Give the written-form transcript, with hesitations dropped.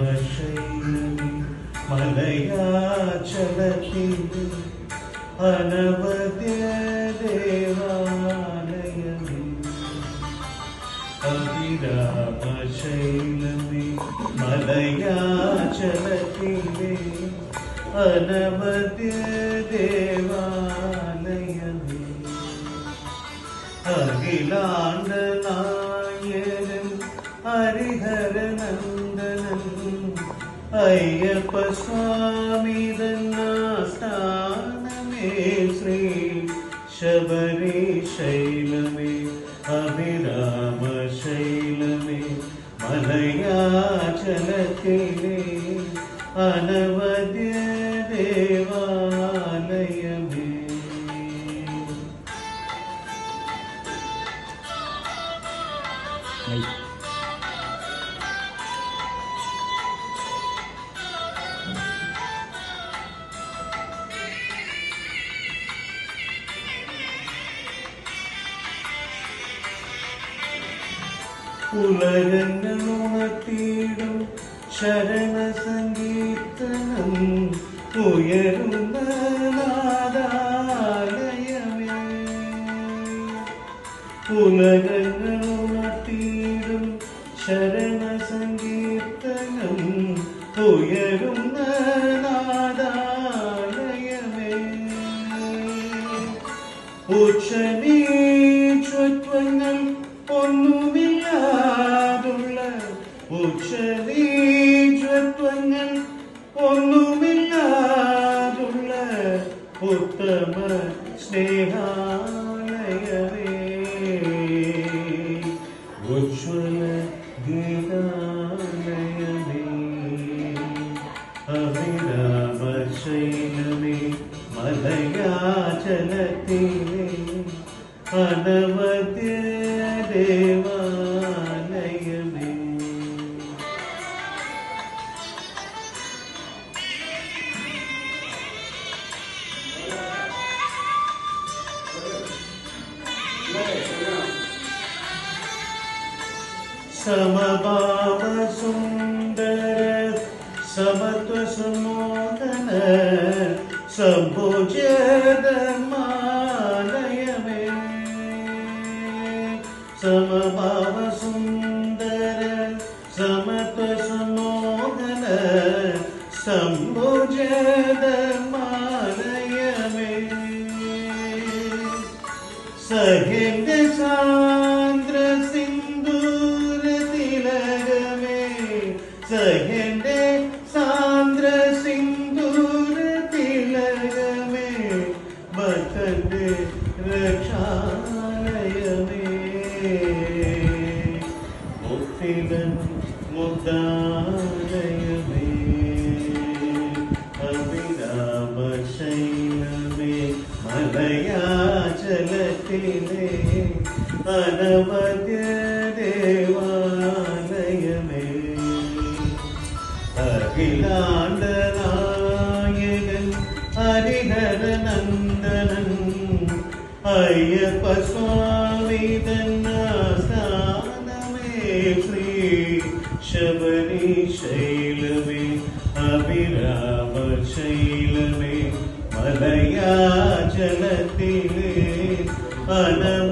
അവിരാമശൈലമേ മലയാചലത്തിൻ്റെ അനവദ്യ ദേവാലയമേ അവിരാമശൈലമേ മലയാചലത്തിൻ്റെ അനവദ്യ ദേവാലയമേ അഖിലാണ്ട നായകൻ ഹരിഹരനന്ദനൻ അയ്യപ്പ സ്വാമി തന്നാസ്ഥാനമേ ശ്രീ ശബരീശൈലമേ അഭിരാമശൈലമേ മലയാചലത്തിലെ അനവദ്യ ദേവാലയമേ ഉലകങ്ങളുണർത്തിയിടും ശരണ സംഗീതനം ഉയരുന്ന നാദാലയമേ ഉലകങ്ങളുണർത്തിയിടും ശരണ സംഗീതനം ഉയരുന്ന നാദാലയമേ ഉച്ചനീചത്വങ്ങൾ ഒന്നുമില്ലാതുള്ള ഉച്ചനീചത്വങ്ങൾ ഒന്നുമില്ലാതുള്ള ഉത്തമ സ്നേഹാലയമേ ഉജ്ജ്വല ഗീതാലയമേ അവിരാമശൈലമേ മലയാചലത്തിലെ അനവദ്യ ദേവാലയമേ സമഭാവ സുന്ദര സമത്വ സമോദന സംഭോജതമാലയമേ സമഭാവ സുന്ദര സമത്വ സമോദന സംഭോജതമാലയമേ സഹ്യന്റെ സാന്ദ്ര സിന്ദൂര തിലകമേ സഹ്യന്റെ സാന്ദ്ര സിന്ദൂര തിലകമേ ഭക്തന്റെ രക്ഷാലയമേ മുക്തിദൻ മുക്താലയമേ അവിരാമശൈലമേ മലയാചലത്തിലെ അനവദ്യ ദേവാലയമേ അഖിലാണ്ട നായകൻ ഹരിഹരനന്ദനൻ അയ്യപ്പ സ്വാമി തന്നാസ്ഥാനമേ ശ്രീ ശബരീശൈലമേ അഭിരാമശൈലമേ മലയാചലത്തിലെ അനവ